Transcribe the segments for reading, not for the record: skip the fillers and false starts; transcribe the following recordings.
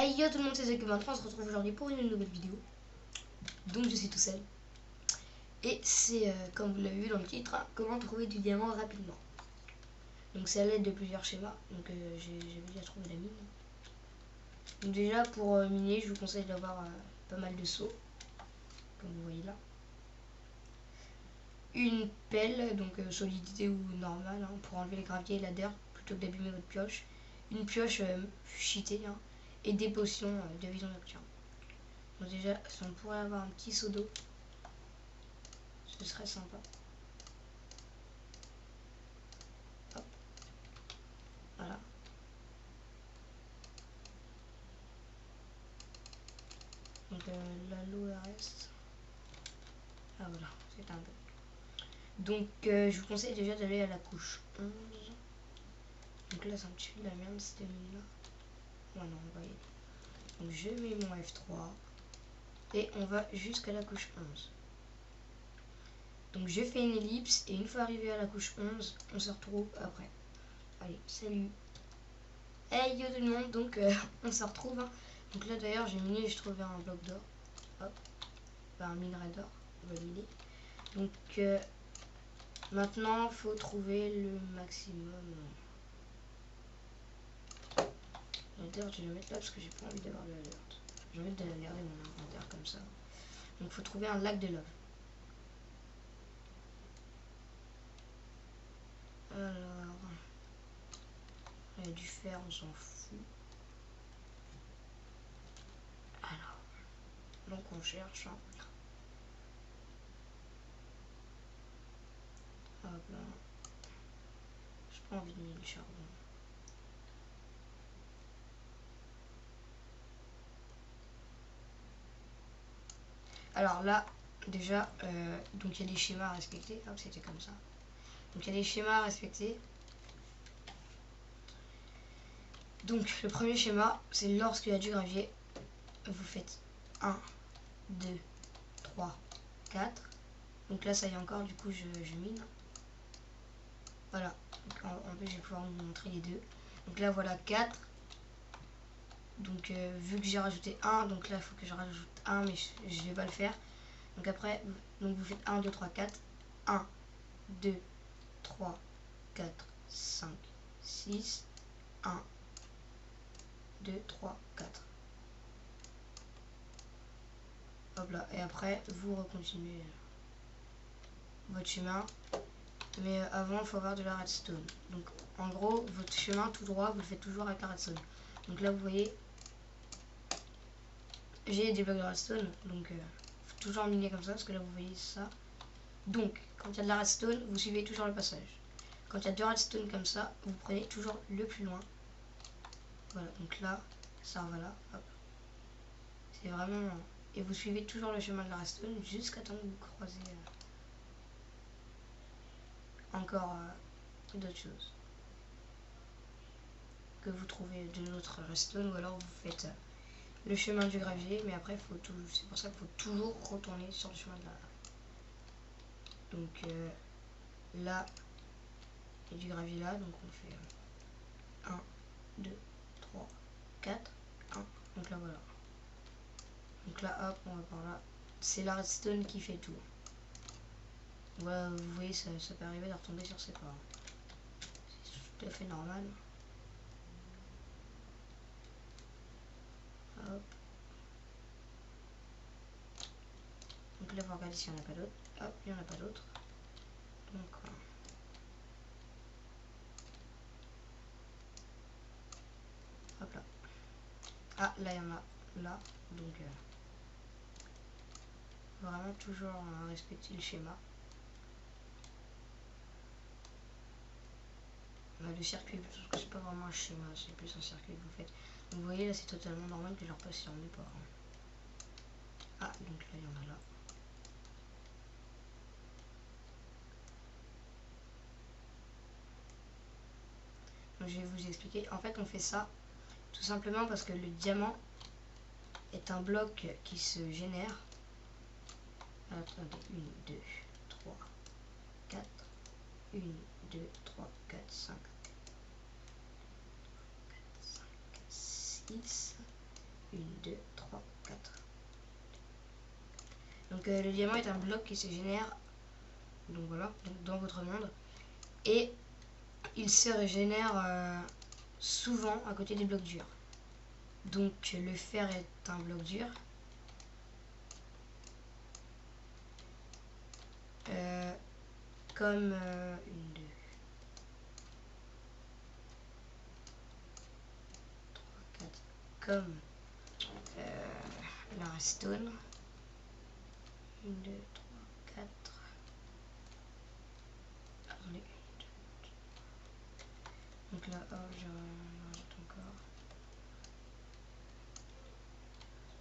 Hey yo tout le monde, c'est Zek23, on se retrouve aujourd'hui pour une nouvelle vidéo. Donc je suis tout seul. Et c'est, comme vous l'avez vu dans le titre, hein, comment trouver du diamant rapidement. Donc c'est à l'aide de plusieurs schémas. Donc j'ai déjà trouvé la mine. Donc déjà pour miner, je vous conseille d'avoir pas mal de seaux, comme vous voyez là. Une pelle, donc solidité ou normale, hein, pour enlever les graviers et la dirt, plutôt que d'abîmer votre pioche. Une pioche cheatée, hein, et des potions de vision nocturne. Donc déjà, si on pourrait avoir un petit seau d'eau, ce serait sympa. Hop. Voilà. Donc là, l'eau reste. Ah voilà, c'est un peu. Donc je vous conseille déjà d'aller à la couche 11. Donc là, c'est un petit peu de la merde, cette mine là. Oh non, on va y aller. Donc je mets mon F3. Et on va jusqu'à la couche 11. Donc je fais une ellipse et une fois arrivé à la couche 11, on se retrouve après. Allez, salut. Hey yo tout le monde, donc on se retrouve. Hein. Donc là d'ailleurs j'ai miné et j'ai trouvé un bloc d'or. Hop, un minerai d'or, on va miner. Donc maintenant faut trouver le maximum. L'alerte je vais le mettre là parce que j'ai pas envie d'avoir de l'alerte. J'ai envie d'aller regarder mon inventaire comme ça. Donc faut trouver un lac de lave. Alors, il y a du fer, on s'en fout. Alors, donc on cherche. Hein. Hop là. J'ai pas envie de mettre le charbon. Alors là, déjà, donc il y a des schémas à respecter. Hop, c'était comme ça. Donc il y a des schémas à respecter. Donc le premier schéma, c'est lorsqu'il y a du gravier, vous faites 1, 2, 3, 4. Donc là, ça y est encore, du coup, je mine. Voilà. Donc, en plus, je vais pouvoir vous montrer les deux. Donc là, voilà 4. Donc vu que j'ai rajouté 1, donc là, il faut que je rajoute 1, mais je vais pas le faire. Donc après, donc vous faites 1, 2, 3, 4. 1, 2, 3, 4, 5, 6, 1, 2, 3, 4. Hop là. Et après, vous recontinuez votre chemin. Mais avant, il faut avoir de la redstone. Donc en gros, votre chemin tout droit, vous le faites toujours avec la redstone. Donc là, vous voyez, j'ai des blocs de redstone. Donc faut toujours miner comme ça, parce que là, vous voyez ça. Donc, quand il y a de la redstone, vous suivez toujours le passage. Quand il y a deux redstone comme ça, vous prenez toujours le plus loin. Voilà, donc là, ça va là. Hop. C'est vraiment... Et vous suivez toujours le chemin de la redstone jusqu'à temps que vous croisez encore d'autres choses. Que vous trouvez de notre redstone, ou alors vous faites le chemin du gravier, mais après, faut tout... c'est pour ça qu'il faut toujours retourner sur le chemin de la... Donc là, il y a du gravier là, donc on fait 1, 2, 3, 4, 1. Donc là, voilà. Donc là, hop, on va par là. C'est la redstone qui fait tout. Voilà, vous voyez, ça peut arriver de retomber sur ses pas. C'est tout à fait normal. Hop. Donc là, on va regarder s'il n'y en a pas d'autres. Hop, il n'y en a pas d'autres. Donc, hop là. Ah, là, il y en a là. Donc, vraiment toujours respecter le schéma. Le circuit, parce que c'est pas vraiment un schéma, c'est plus un circuit que vous faites. Donc, vous voyez, là, c'est totalement normal que je repasse sur mes pas. Ah, donc là, il y en a là. Donc, je vais vous expliquer. En fait, on fait ça tout simplement parce que le diamant est un bloc qui se génère. Attendez, 1, 2, 3, 4. 1, 2, 3, 4, 5, 6, 2, 3, 4. Donc le diamant est un bloc qui se génère, donc voilà, donc dans votre monde. Et il se régénère souvent à côté des blocs durs. Donc le fer est un bloc dur. Comme une, 2, 3, 4, comme la redstone. 1, 2, 3, 4. Attendez. Donc là, oh, je rajoute encore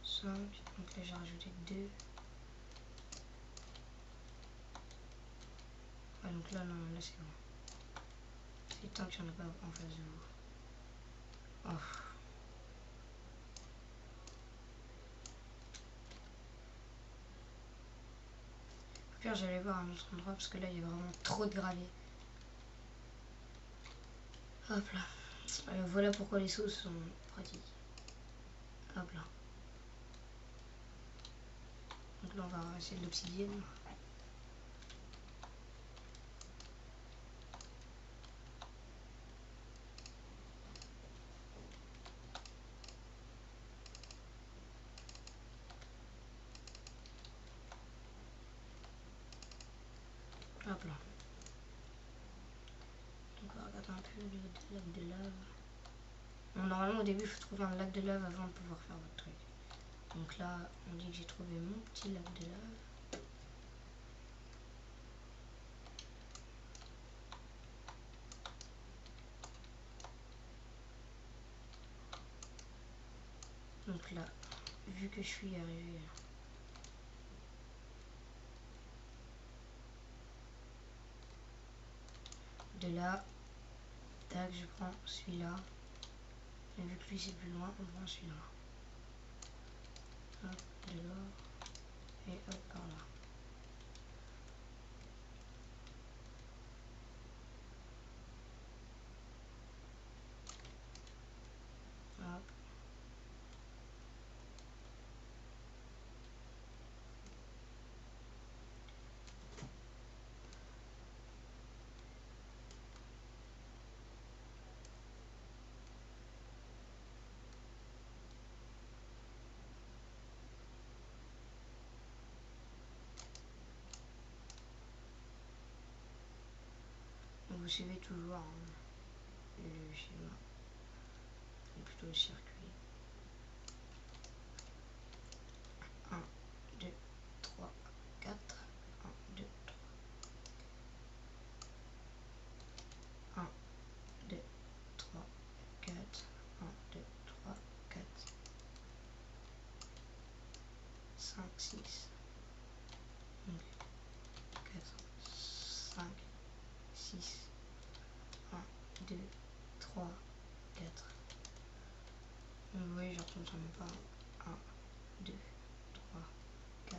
5. Donc là, j'ai rajouté 2. Ouais, donc là, non, là c'est bon. C'est tant qu'il n'y en a pas en face de vous. Oh. Au pire, j'allais voir un autre endroit parce que là, il y a vraiment trop de gravier. Hop là. Voilà pourquoi les sauces sont pratiques. Hop là. Donc là, on va essayer de l'obsidienne. Hop là. Donc on va regarder un peu le lac de lave. Bon, normalement, au début, il faut trouver un lac de lave avant de pouvoir faire votre truc. Donc là, on dit que j'ai trouvé mon petit lac de lave. Donc là, vu que je suis arrivé de là, tac, je prends celui-là. Et vu que lui c'est plus loin, on prend celui-là. Hop, de l'or. Et hop, par là. Hop. Donc vous suivez toujours le schéma, ou plutôt le circuit. 1, 2, 3, 4. 1, 2, 3. 1, 2, 3, 4. 1, 2, 3, 4. 5, 6. 4, 5, 6. 1, 2, 3, 4. Donc vous voyez, je retourne sur mes pas. 1, 2, 3, 4.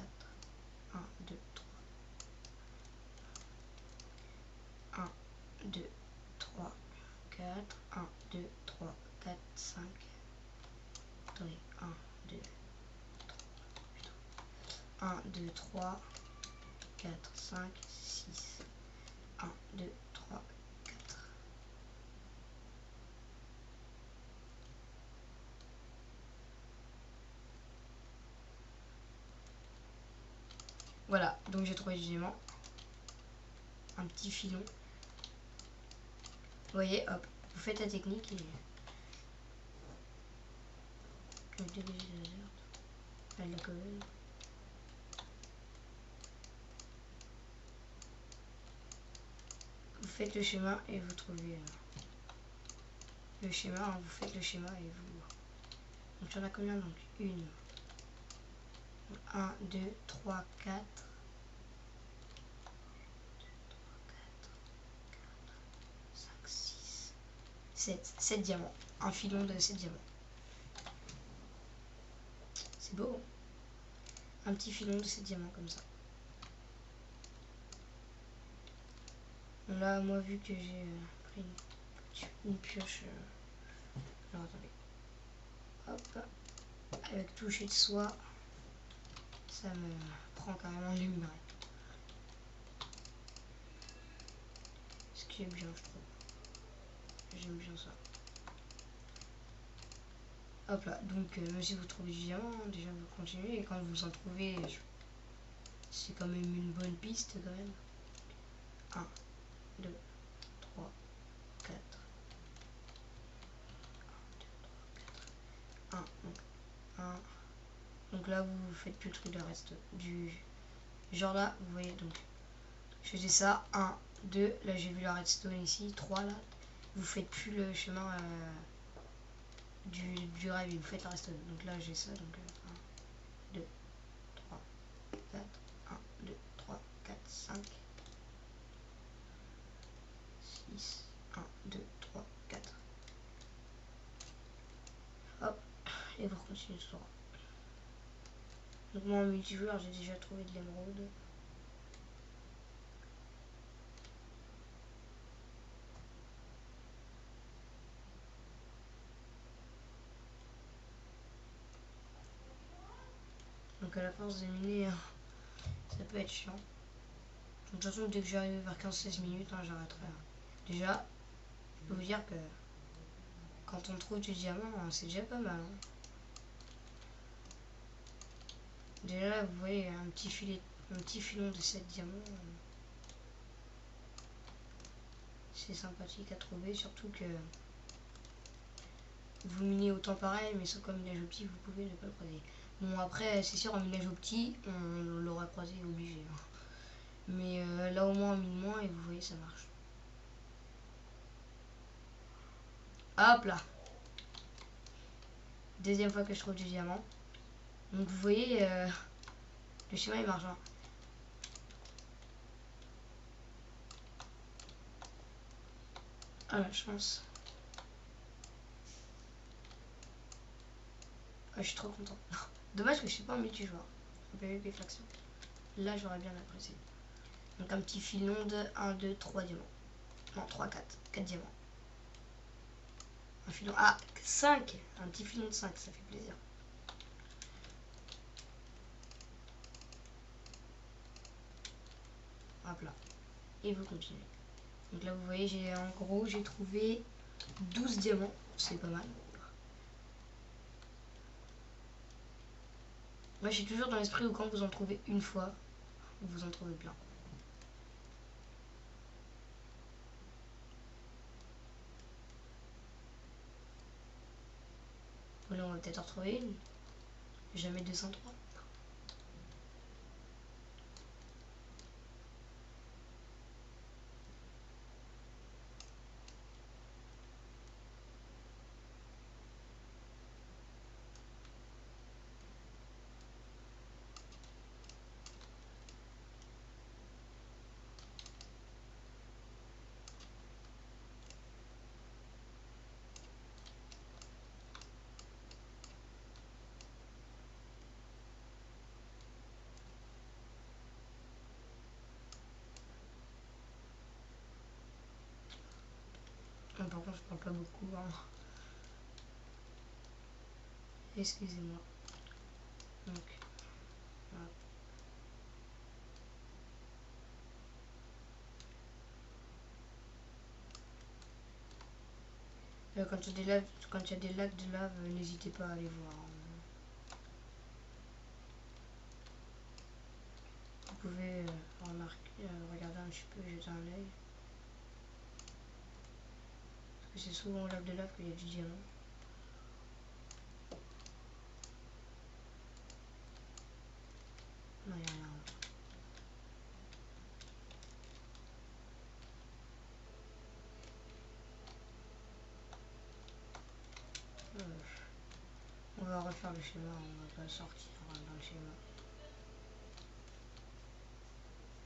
1, 2, 3. 1, 2, 3, 4. 1, 2, 3, 4, 5. Attendez, 1, 2, 1, 2, 3, 4, 5, 6. 1, 2, 3, 4. Voilà, donc j'ai trouvé du diamant. Un petit filon. Vous voyez, hop, vous faites la technique et... Je vais dégager la dirt. Elle la colle. Vous faites le schéma et vous trouvez le schéma, hein, vous faites le schéma et vous... Donc il y en a combien donc? 1, 2, 3, 4. 5, 6, 7. 7 diamants. Un filon de 7 diamants. C'est beau. Un petit filon de 7 diamants comme ça. Bon, là, moi, vu que j'ai pris une pioche... Alors, attendez. Hop. avec toucher de soie, ça me prend carrément les minerais. Ce qui est bien, je trouve. J'aime bien ça. Hop là, donc même si vous trouvez du diamant, déjà vous continuez, et quand vous en trouvez, c'est quand même une bonne piste quand même. 1, 2, 3, 4. 1, 2, 3, 4. 1, donc 1. Donc là vous faites plus le truc, le reste du genre là, vous voyez, donc je faisais ça, 1, 2, là j'ai vu la redstone ici, 3 là, vous faites plus le chemin du rêve, vous faites la redstone. Donc là j'ai ça, donc 1, 2, 3, 4, 1, 2, 3, 4, 5, 6, 1, 2, 3, 4. Hop, et vous continuez tout droit. Donc moi en multijoueur j'ai déjà trouvé de l'émeraude. Donc à la force de miner, ça peut être chiant. De toute façon dès que j'arrive vers 15-16 minutes, j'arrêterai. Déjà, je peux vous dire que quand on trouve du diamant, c'est déjà pas mal. Déjà là, vous voyez un petit filon de 7 diamants. C'est sympathique à trouver, surtout que vous minez autant pareil, mais sans comme minage au petit, vous pouvez ne pas le croiser. Bon après, c'est sûr, en minage au petit, on l'aura croisé obligé. Mais là au moins on mine moins et vous voyez ça marche. Hop là. Deuxième fois que je trouve du diamant. Donc vous voyez, le schéma il marche. Ah la chance. Ah, je suis trop content. Dommage que je suis pas en multijoueur. En PvP Faction. Là j'aurais bien apprécié. Donc un petit filon de 1, 2, 3 diamants. Non, 3, 4. 4 diamants. Un filon. Ah, 5. Un petit filon de 5, ça fait plaisir. Hop là. Et vous continuez. Donc là vous voyez, en gros j'ai trouvé 12 diamants. C'est pas mal. Moi je suis toujours dans l'esprit où quand vous en trouvez une fois, vous en trouvez plein. Là on va peut-être en retrouver une. Jamais 203. Par contre je parle pas beaucoup. Excusez-moi. Donc, voilà. Quand il y a des lacs de lave, n'hésitez pas à aller voir. Vous pouvez remarquer, regarder un petit peu, jeter un œil. Parce que c'est souvent au lac de lave qu'il y a du diamant. Non, il n'y a rien. On va refaire le schéma, on va pas sortir dans le schéma.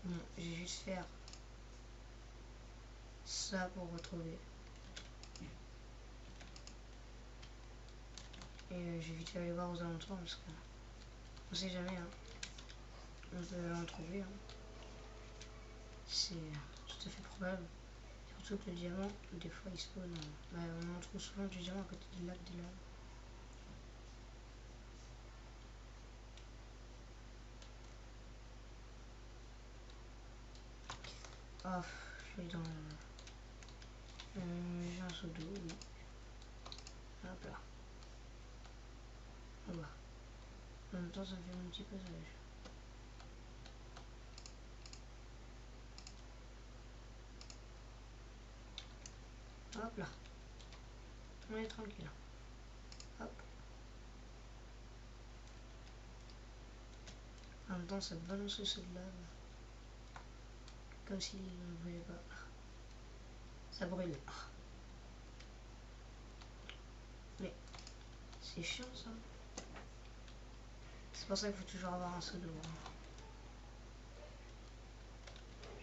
Bon, je vais juste faire ça pour retrouver. Et je vais vite aller voir aux alentours parce que on sait jamais. On peut en trouver. C'est tout à fait probable. Surtout que le diamant, des fois il spawn. On en trouve souvent du diamant à côté du lac de lave. Ah, je vais dans... j'ai un seau d'eau, oui. Hop là. Voilà. En même temps, ça me fait un petit peu sage. Hop là. On est tranquille. Hop. En même temps, ça balance le seau de lave. Comme s'il ne brûlait pas. Ça brûle. Mais c'est chiant ça. C'est pour ça qu'il faut toujours avoir un seau d'eau.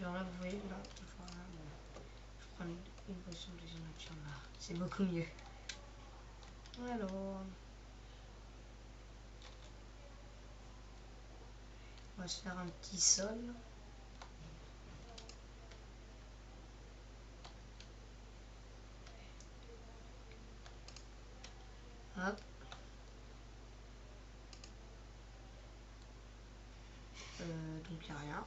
Genre là, vous voyez, là, voilà, bon. Je prends une potion de nature là. C'est beaucoup mieux. Alors, on va se faire un petit sol. Hop. Donc il n'y a rien.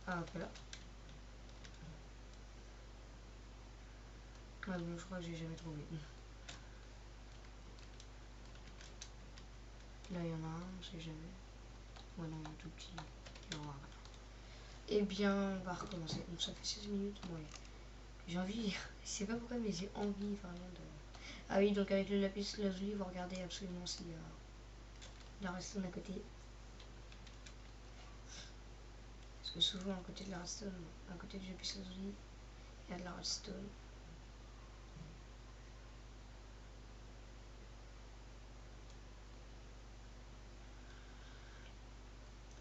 Ah, hop là. Ah bon, je crois que j'ai jamais trouvé. Là, il y en a un, on sait jamais. Ouais, non, un tout petit. Il y en aura rien. Eh bien, on va recommencer. Donc ça fait 16 minutes. Ouais. J'ai envie, je sais pas pourquoi, mais j'ai envie vraiment de... Ah oui, donc avec le lapis lazuli, vous regardez absolument s'il y a la redstone à côté. Parce que souvent, à côté de la redstone, à côté du lapis lazuli, il y a de la redstone.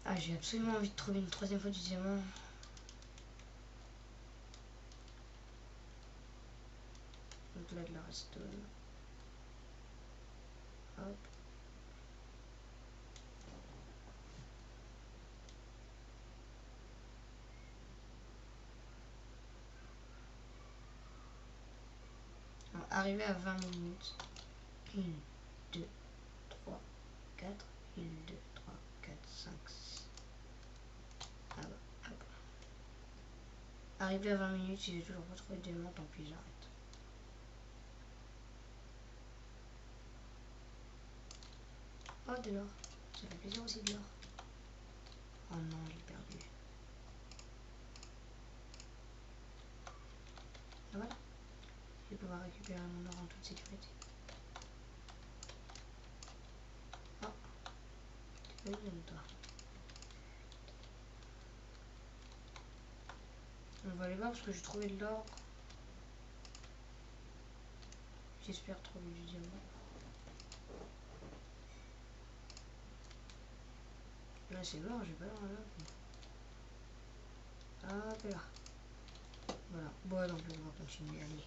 Ah, j'ai absolument envie de trouver une troisième fois du diamant. Donc là, de la redstone. Hop. On va arriver à 20 minutes. 1, 2, 3, 4. 1, 2, 3, 4, 5, 6. Ah bah, hop. Arrivé à 20 minutes, si j'ai toujours pas trouvé de diamant, tant pis, j'arrête. Oh, de l'or. Ça fait plaisir aussi de l'or. Oh non, j'ai perdu. Et voilà. Je vais pouvoir récupérer mon or en toute sécurité. Oh, tu peux le donner toi. On va aller voir parce que j'ai trouvé de l'or. J'espère trouver du diamant. Là c'est mort, j'ai pas l'or là. Hop là. Voilà. Bon, donc on va continuer, allez.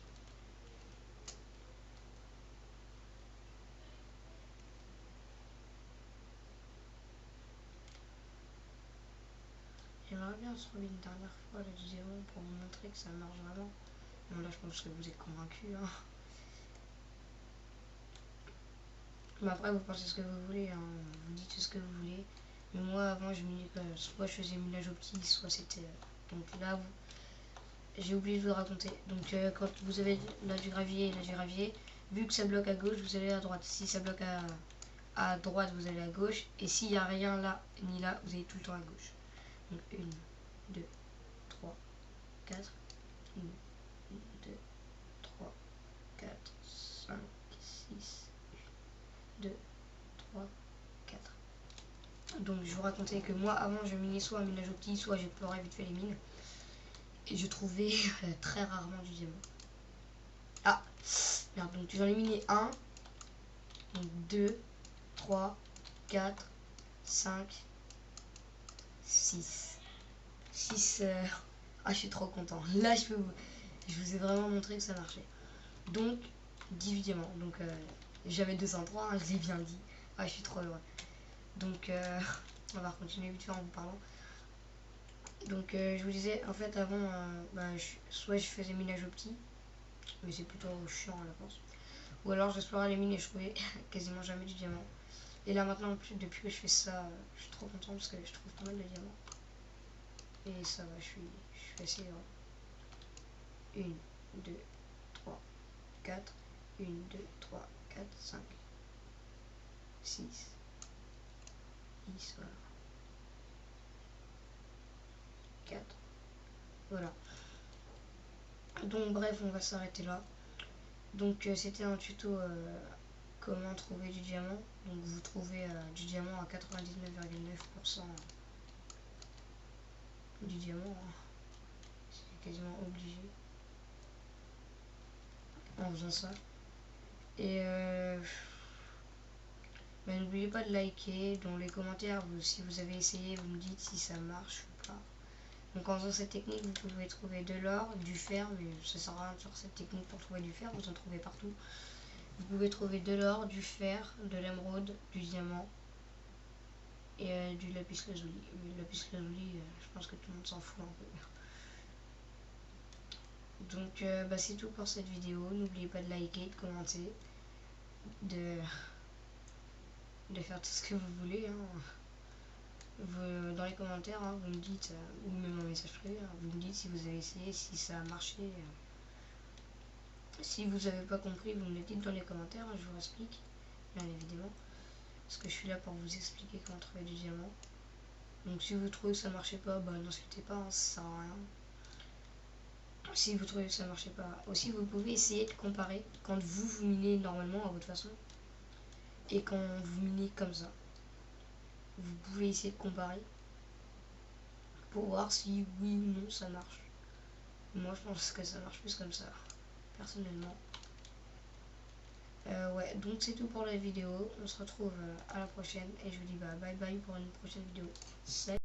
J'aimerais bien trouver une dernière fois le diamant pour vous montrer que ça marche vraiment. Bon là je pense que vous êtes convaincus. Hein. Mais après vous pensez ce que vous voulez, hein. Vous dites ce que vous voulez. Mais moi avant je me dis que soit je faisais minage optique, soit c'était... Donc là j'ai oublié de vous le raconter. Donc quand vous avez là du gravier et là du gravier, vu que ça bloque à gauche, vous allez à droite. Si ça bloque à droite, vous allez à gauche. Et s'il n'y a rien là ni là, vous allez tout le temps à gauche. Donc 1, 2, 3, 4. 1, 2, 3, 4, 5, 6, 2, 3, 4. Donc je vous racontais que moi avant je minais soit un minage optique, soit j'explorais vite fait les mines. Et je trouvais très rarement du diamant. Ah merde, donc j'en ai miné 1, 2, 3, 4, 5, 6. 6. Ah, je suis trop content. Là, je vous ai vraiment montré que ça marchait. Donc, 18 diamants. Donc, j'avais 203, hein, je l'ai bien dit. Ah, je suis trop heureux. Donc, on va continuer vite fait en vous parlant. Donc, je vous disais, en fait, avant, soit je faisais minage optique, mais c'est plutôt chiant à la force. Ou alors j'explorais les mines et je trouvais quasiment jamais du diamant. Et là maintenant, depuis que je fais ça, je suis trop content parce que je trouve pas mal de diamants. Et ça va, je suis assez heureux. 1, 2, 3, 4. 1, 2, 3, 4, 5, 6, 10, voilà. 4. Voilà. Donc bref, on va s'arrêter là. Donc c'était un tuto comment trouver du diamant. Donc vous trouvez du diamant à 99,9% du diamant. Hein. C'est quasiment obligé en faisant ça. Et n'oubliez pas de liker. Dans les commentaires, si vous avez essayé, vous me dites si ça marche ou pas. Donc en faisant cette technique, vous pouvez trouver de l'or, du fer, mais ça sert à rien sur cette technique pour trouver du fer, vous en trouvez partout. Vous pouvez trouver de l'or, du fer, de l'émeraude, du diamant et du lapis lazuli. Mais le lapis lazuli, je pense que tout le monde s'en fout un peu. Donc c'est tout pour cette vidéo. N'oubliez pas de liker, de commenter, de faire tout ce que vous voulez. Hein. Dans les commentaires, hein, vous me dites, ou même en message privé, hein, vous me dites si vous avez essayé, si ça a marché. Si vous n'avez pas compris, vous me le dites dans les commentaires, hein, je vous explique, bien évidemment. Parce que je suis là pour vous expliquer comment trouver du diamant. Donc si vous trouvez que ça marchait pas, n'insultez pas, hein, ça sert à rien. Si vous trouvez que ça marchait pas, aussi vous pouvez essayer de comparer quand vous minez normalement à votre façon et quand vous minez comme ça. Vous pouvez essayer de comparer pour voir si oui ou non ça marche. Moi je pense que ça marche plus comme ça, personnellement. Ouais, donc c'est tout pour la vidéo. On se retrouve à la prochaine et je vous dis bye bye pour une prochaine vidéo. Salut.